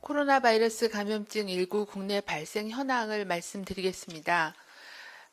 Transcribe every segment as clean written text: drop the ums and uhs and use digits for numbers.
코로나 바이러스 감염증 19 국내 발생 현황을 말씀드리겠습니다.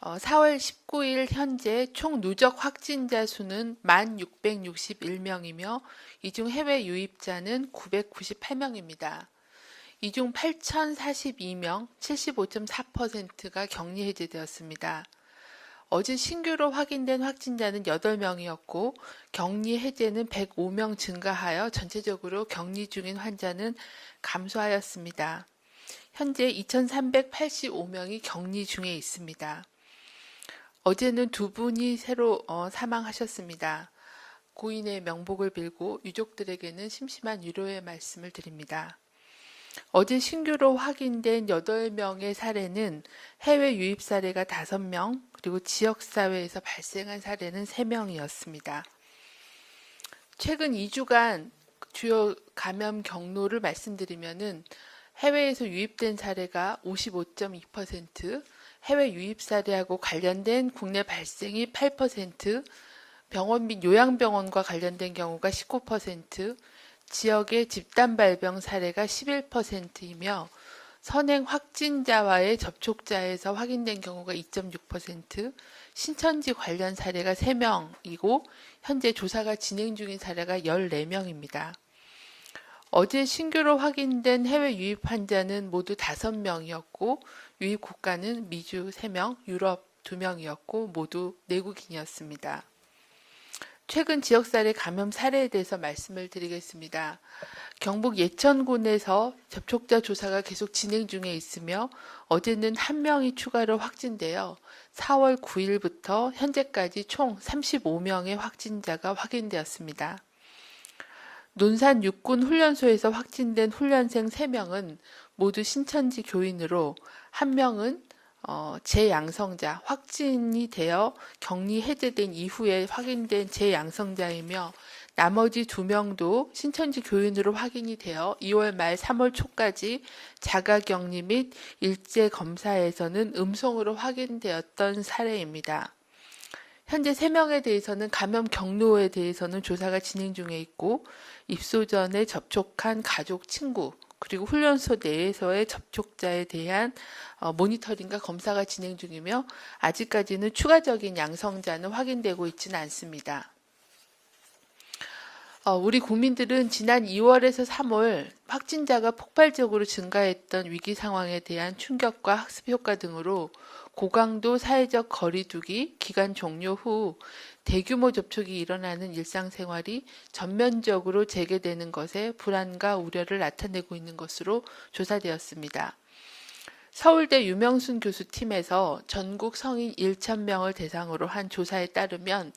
4월 19일 현재 총 누적 확진자 수는 1,661명이며 이 중 해외 유입자는 998명입니다. 이 중 8,042명, 75.4%가 격리 해제되었습니다. 어제 신규로 확인된 확진자는 8명이었고 격리 해제는 105명 증가하여 전체적으로 격리 중인 환자는 감소하였습니다. 현재 2,385명이 격리 중에 있습니다. 어제는 두 분이 새로 사망하셨습니다. 고인의 명복을 빌고 유족들에게는 심심한 위로의 말씀을 드립니다. 어제 신규로 확인된 8명의 사례는 해외 유입 사례가 5명, 그리고 지역사회에서 발생한 사례는 3명이었습니다. 최근 2주간 주요 감염 경로를 말씀드리면은 해외에서 유입된 사례가 55.2%, 해외 유입 사례하고 관련된 국내 발생이 8%, 병원 및 요양병원과 관련된 경우가 19%, 지역의 집단 발병 사례가 11%이며 선행 확진자와의 접촉자에서 확인된 경우가 2.6%, 신천지 관련 사례가 3명이고 현재 조사가 진행 중인 사례가 14명입니다. 어제 신규로 확인된 해외 유입 환자는 모두 5명이었고 유입 국가는 미주 3명, 유럽 2명이었고 모두 내국인이었습니다. 최근 지역사례 감염 사례에 대해서 말씀을 드리겠습니다. 경북 예천군에서 접촉자 조사가 계속 진행 중에 있으며 어제는 1명이 추가로 확진되어 4월 9일부터 현재까지 총 35명의 확진자가 확인되었습니다. 논산 육군훈련소에서 확진된 훈련생 3명은 모두 신천지 교인으로 1명은 재양성자, 확진이 되어 격리 해제된 이후에 확인된 재양성자이며 나머지 2명도 신천지 교인으로 확인이 되어 2월 말 3월 초까지 자가격리 및 일제검사에서는 음성으로 확인되었던 사례입니다. 현재 3명에 대해서는 감염 경로에 대해서는 조사가 진행 중에 있고 입소 전에 접촉한 가족, 친구, 그리고 훈련소 내에서의 접촉자에 대한 모니터링과 검사가 진행 중이며 아직까지는 추가적인 양성자는 확인되고 있지는 않습니다. 우리 국민들은 지난 2월에서 3월 확진자가 폭발적으로 증가했던 위기 상황에 대한 충격과 학습 효과 등으로 고강도 사회적 거리두기 기간 종료 후 대규모 접촉이 일어나는 일상생활이 전면적으로 재개되는 것에 불안과 우려를 나타내고 있는 것으로 조사되었습니다. 서울대 유명순 교수 팀에서 전국 성인 1,000명을 대상으로 한 조사에 따르면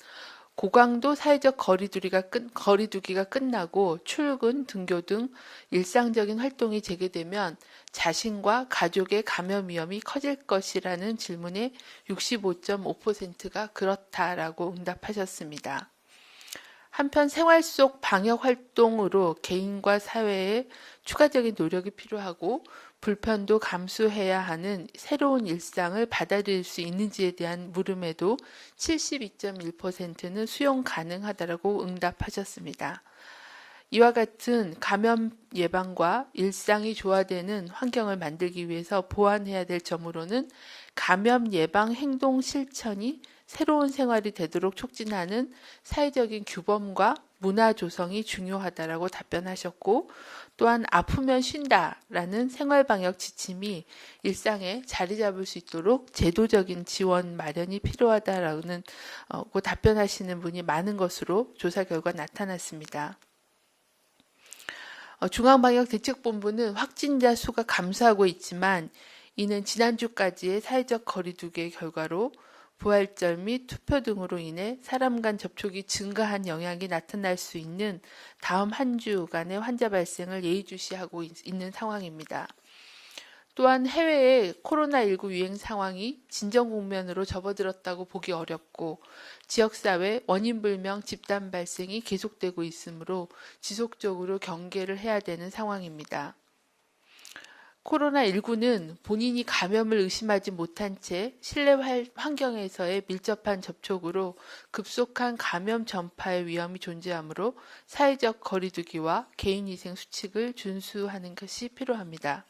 고강도 사회적 거리두기가 끝나고 출근, 등교 등 일상적인 활동이 재개되면 자신과 가족의 감염 위험이 커질 것이라는 질문에 65.5%가 그렇다라고 응답하셨습니다. 한편 생활 속 방역 활동으로 개인과 사회의 추가적인 노력이 필요하고 불편도 감수해야 하는 새로운 일상을 받아들일 수 있는지에 대한 물음에도 72.1%는 수용 가능하다라고 응답하셨습니다. 이와 같은 감염 예방과 일상이 조화되는 환경을 만들기 위해서 보완해야 될 점으로는 감염 예방 행동 실천이 새로운 생활이 되도록 촉진하는 사회적인 규범과 문화 조성이 중요하다라고 답변하셨고 또한 아프면 쉰다라는 생활방역 지침이 일상에 자리 잡을 수 있도록 제도적인 지원 마련이 필요하다라는 답변하시는 분이 많은 것으로 조사 결과 나타났습니다. 중앙방역대책본부는 확진자 수가 감소하고 있지만 이는 지난주까지의 사회적 거리두기의 결과로 부활절 및 투표 등으로 인해 사람 간 접촉이 증가한 영향이 나타날 수 있는 다음 한 주간의 환자 발생을 예의주시하고 있는 상황입니다. 또한 해외의 코로나19 유행 상황이 진정 국면으로 접어들었다고 보기 어렵고 지역사회 원인불명 집단 발생이 계속되고 있으므로 지속적으로 경계를 해야 되는 상황입니다. 코로나19는 본인이 감염을 의심하지 못한 채 실내 환경에서의 밀접한 접촉으로 급속한 감염 전파의 위험이 존재하므로 사회적 거리두기와 개인위생 수칙을 준수하는 것이 필요합니다.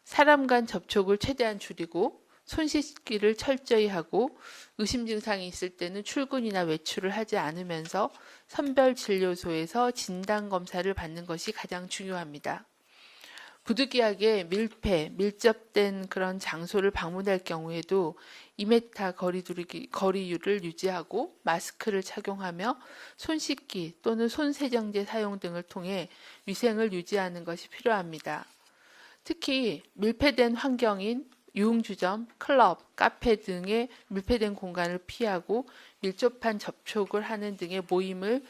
사람 간 접촉을 최대한 줄이고 손 씻기를 철저히 하고 의심 증상이 있을 때는 출근이나 외출을 하지 않으면서 선별진료소에서 진단검사를 받는 것이 가장 중요합니다. 부득이하게 밀접된 그런 장소를 방문할 경우에도 2m 거리율을 유지하고 마스크를 착용하며 손 씻기 또는 손세정제 사용 등을 통해 위생을 유지하는 것이 필요합니다. 특히 밀폐된 환경인 유흥주점, 클럽, 카페 등의 밀폐된 공간을 피하고 밀접한 접촉을 하는 등의 모임을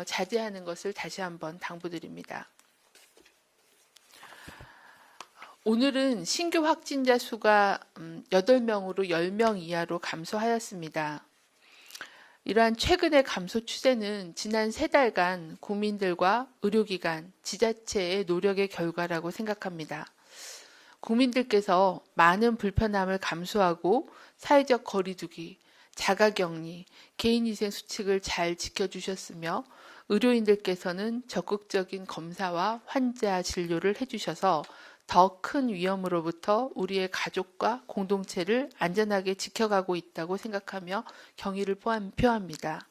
자제하는 것을 다시 한번 당부드립니다. 오늘은 신규 확진자 수가 8명으로 10명 이하로 감소하였습니다. 이러한 최근의 감소 추세는 지난 3달간 국민들과 의료기관, 지자체의 노력의 결과라고 생각합니다. 국민들께서 많은 불편함을 감수하고 사회적 거리두기, 자가격리, 개인위생 수칙을 잘 지켜주셨으며 의료인들께서는 적극적인 검사와 환자 진료를 해주셔서 더 큰 위험으로부터 우리의 가족과 공동체를 안전하게 지켜가고 있다고 생각하며 경의를 표합니다.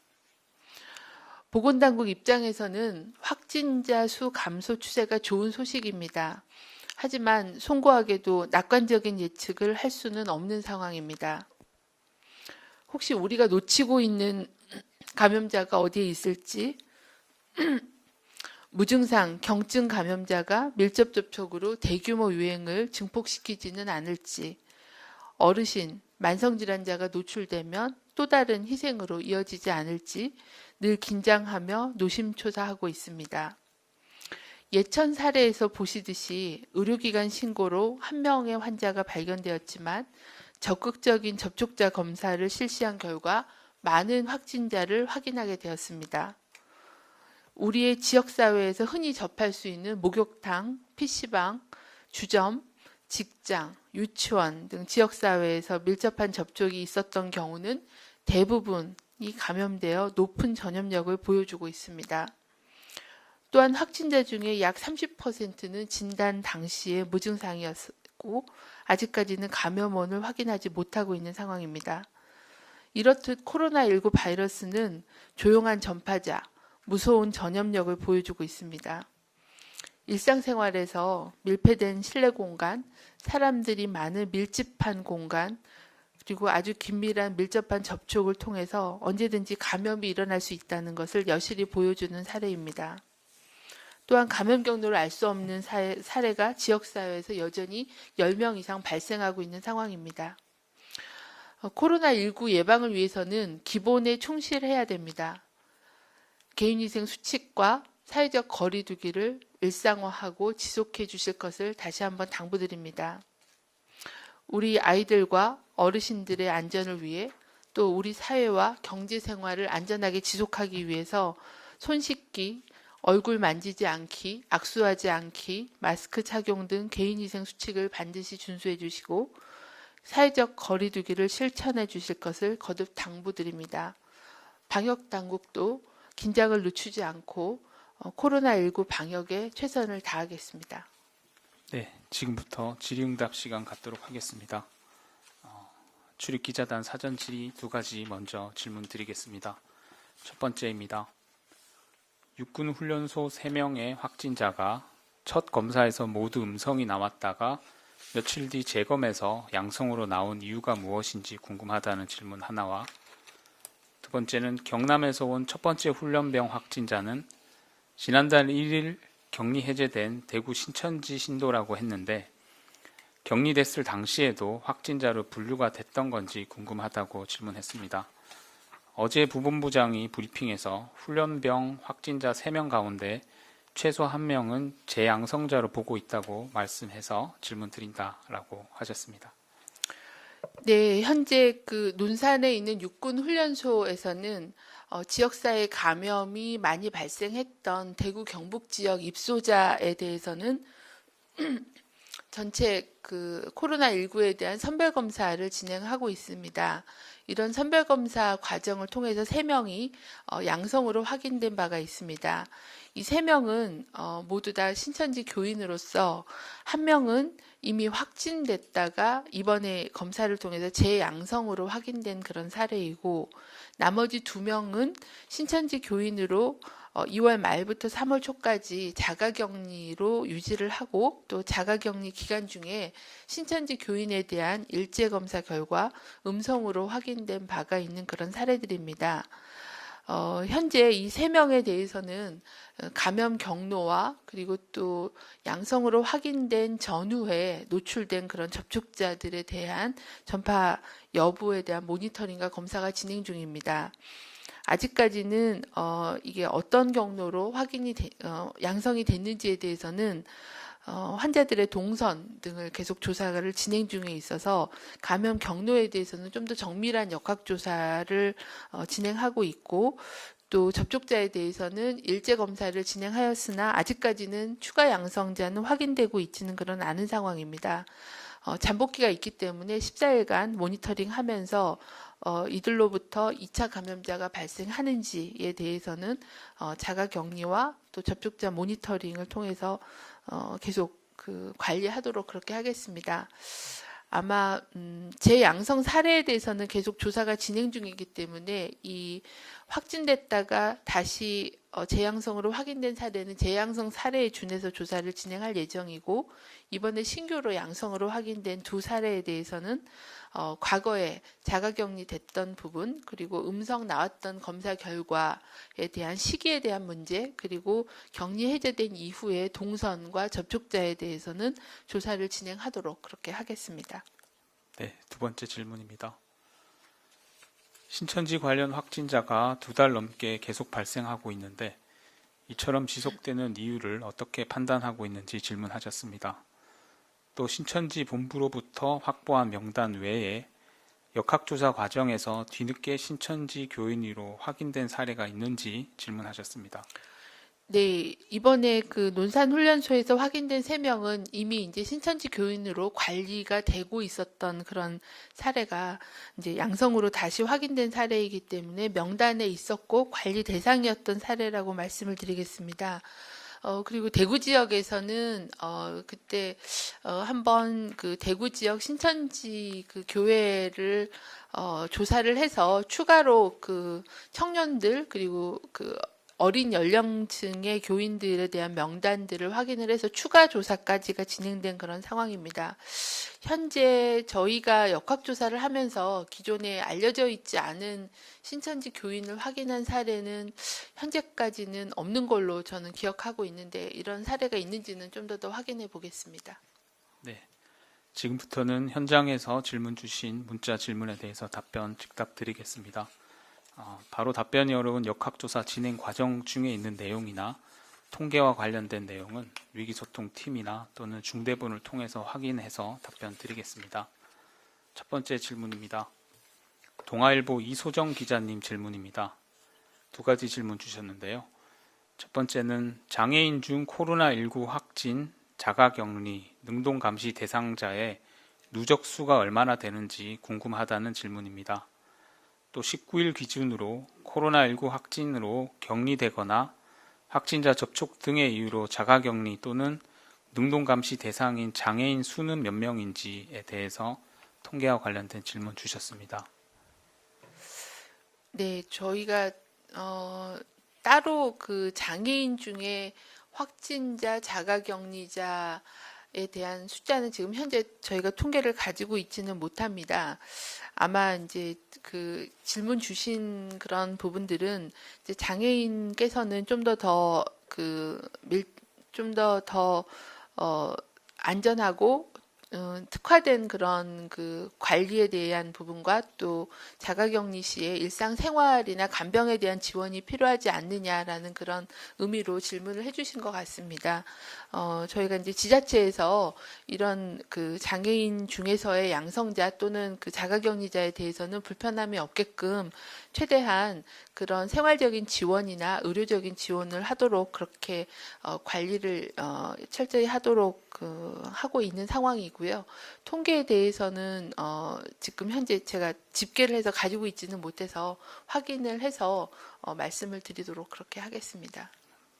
보건당국 입장에서는 확진자 수 감소 추세가 좋은 소식입니다. 하지만 송구하게도 낙관적인 예측을 할 수는 없는 상황입니다. 혹시 우리가 놓치고 있는 감염자가 어디에 있을지, 무증상, 경증 감염자가 밀접 접촉으로 대규모 유행을 증폭시키지는 않을지, 어르신, 만성질환자가 노출되면 또 다른 희생으로 이어지지 않을지 늘 긴장하며 노심초사하고 있습니다. 예천 사례에서 보시듯이 의료기관 신고로 1명의 환자가 발견되었지만 적극적인 접촉자 검사를 실시한 결과 많은 확진자를 확인하게 되었습니다. 우리의 지역사회에서 흔히 접할 수 있는 목욕탕, PC방, 주점, 직장, 유치원 등 지역사회에서 밀접한 접촉이 있었던 경우는 대부분이 감염되어 높은 전염력을 보여주고 있습니다. 또한 확진자 중에 약 30%는 진단 당시에 무증상이었고 아직까지는 감염원을 확인하지 못하고 있는 상황입니다. 이렇듯 코로나19 바이러스는 조용한 전파자, 무서운 전염력을 보여주고 있습니다. 일상생활에서 밀폐된 실내 공간, 사람들이 많은 밀집한 공간, 그리고 아주 긴밀한 밀접한 접촉을 통해서 언제든지 감염이 일어날 수 있다는 것을 여실히 보여주는 사례입니다. 또한 감염 경로를 알 수 없는 사례가 지역사회에서 여전히 10명 이상 발생하고 있는 상황입니다. 코로나19 예방을 위해서는 기본에 충실해야 됩니다. 개인위생 수칙과 사회적 거리두기를 일상화하고 지속해 주실 것을 다시 한번 당부드립니다. 우리 아이들과 어르신들의 안전을 위해 또 우리 사회와 경제생활을 안전하게 지속하기 위해서 손 씻기, 얼굴 만지지 않기, 악수하지 않기, 마스크 착용 등 개인위생 수칙을 반드시 준수해 주시고 사회적 거리두기를 실천해 주실 것을 거듭 당부드립니다. 방역당국도 긴장을 늦추지 않고 코로나19 방역에 최선을 다하겠습니다. 네, 지금부터 질의응답 시간 갖도록 하겠습니다. 출입기자단 사전 질의 2가지 먼저 질문 드리겠습니다. 첫 번째입니다. 육군훈련소 3명의 확진자가 첫 검사에서 모두 음성이 나왔다가 며칠 뒤 재검에서 양성으로 나온 이유가 무엇인지 궁금하다는 질문 하나와 두 번째는 경남에서 온 첫 번째 훈련병 확진자는 지난달 1일 격리 해제된 대구 신천지 신도라고 했는데 격리됐을 당시에도 확진자로 분류가 됐던 건지 궁금하다고 질문했습니다. 어제 부본부장이 브리핑에서 훈련병 확진자 3명 가운데 최소 1명은 재양성자로 보고 있다고 말씀해서 질문 드린다라고 하셨습니다. 네, 현재 논산에 있는 육군훈련소에서는 지역사회 감염이 많이 발생했던 대구 경북 지역 입소자에 대해서는 전체 그 코로나19에 대한 선별 검사를 진행하고 있습니다. 이런 선별 검사 과정을 통해서 3명이 양성으로 확인된 바가 있습니다. 이 3명은 모두 다 신천지 교인으로서 한 명은 이미 확진됐다가 이번에 검사를 통해서 재양성으로 확인된 그런 사례이고, 나머지 2명은 신천지 교인으로 2월 말부터 3월 초까지 자가격리로 유지를 하고, 또 자가격리 기간 중에 신천지 교인에 대한 일제검사 결과 음성으로 확인된 바가 있는 그런 사례들입니다. 현재 이 3명에 대해서는 감염 경로와 그리고 또 양성으로 확인된 전후에 노출된 그런 접촉자들에 대한 전파 여부에 대한 모니터링과 검사가 진행 중입니다. 아직까지는 이게 어떤 경로로 양성이 됐는지에 대해서는 환자들의 동선 등을 계속 조사를 진행 중에 있어서 감염 경로에 대해서는 좀 더 정밀한 역학조사를 진행하고 있고, 또 접촉자에 대해서는 일제 검사를 진행하였으나 아직까지는 추가 양성자는 확인되고 있지는 그런 않은 상황입니다. 잠복기가 있기 때문에 14일간 모니터링하면서 이들로부터 2차 감염자가 발생하는지에 대해서는 자가격리와 또 접촉자 모니터링을 통해서 계속 관리하도록 그렇게 하겠습니다. 아마 재양성 사례에 대해서는 계속 조사가 진행 중이기 때문에 이 확진됐다가 다시 재양성으로 확인된 사례는 재양성 사례에 준해서 조사를 진행할 예정이고, 이번에 신규로 양성으로 확인된 2사례에 대해서는 과거에 자가격리 됐던 부분, 그리고 음성 나왔던 검사 결과에 대한 시기에 대한 문제, 그리고 격리 해제된 이후의 동선과 접촉자에 대해서는 조사를 진행하도록 그렇게 하겠습니다. 네, 2번째 질문입니다. 신천지 관련 확진자가 2달 넘게 계속 발생하고 있는데 이처럼 지속되는 이유를 어떻게 판단하고 있는지 질문하셨습니다. 또 신천지 본부로부터 확보한 명단 외에 역학조사 과정에서 뒤늦게 신천지 교인으로 확인된 사례가 있는지 질문하셨습니다. 네, 이번에 그 논산훈련소에서 확인된 3명은 이미 이제 신천지 교인으로 관리가 되고 있었던 그런 사례가 이제 양성으로 다시 확인된 사례이기 때문에 명단에 있었고 관리 대상이었던 사례라고 말씀을 드리겠습니다. 그리고 대구 지역에서는 그때 한번 그 대구 지역 신천지 그 교회를 조사를 해서 추가로 그 청년들 그리고 그 어린 연령층의 교인들에 대한 명단들을 확인을 해서 추가 조사까지가 진행된 그런 상황입니다. 현재 저희가 역학조사를 하면서 기존에 알려져 있지 않은 신천지 교인을 확인한 사례는 현재까지는 없는 걸로 저는 기억하고 있는데, 이런 사례가 있는지는 좀 더 확인해 보겠습니다. 네, 지금부터는 현장에서 질문 주신 문자 질문에 대해서 즉답 드리겠습니다. 바로 답변이 어려운 역학조사 진행 과정 중에 있는 내용이나 통계와 관련된 내용은 위기소통팀이나 또는 중대본을 통해서 확인해서 답변 드리겠습니다. 첫 번째 질문입니다. 동아일보 이소정 기자님 질문입니다. 2가지 질문 주셨는데요. 첫 번째는 장애인 중 코로나19 확진, 자가격리, 능동감시 대상자의 누적수가 얼마나 되는지 궁금하다는 질문입니다. 또 19일 기준으로 코로나19 확진으로 격리되거나 확진자 접촉 등의 이유로 자가격리 또는 능동감시 대상인 장애인 수는 몇 명인지에 대해서 통계와 관련된 질문 주셨습니다. 네, 저희가 따로 그 장애인 중에 확진자, 자가격리자에 대한 숫자는 지금 현재 저희가 통계를 가지고 있지는 못합니다. 아마 이제 그 질문 주신 그런 부분들은 이제 장애인께서는 좀 더 안전하고 특화된 그런 그 관리에 대한 부분과 또 자가격리 시에 일상생활이나 간병에 대한 지원이 필요하지 않느냐라는 그런 의미로 질문을 해주신 것 같습니다. 저희가 이제 지자체에서 이런 그 장애인 중에서의 양성자 또는 그 자가격리자에 대해서는 불편함이 없게끔 최대한 그런 생활적인 지원이나 의료적인 지원을 하도록 그렇게 관리를 철저히 하도록 하고 있는 상황이고요. 통계에 대해서는 지금 현재 제가 집계를 해서 가지고 있지는 못해서 확인을 해서 말씀을 드리도록 그렇게 하겠습니다.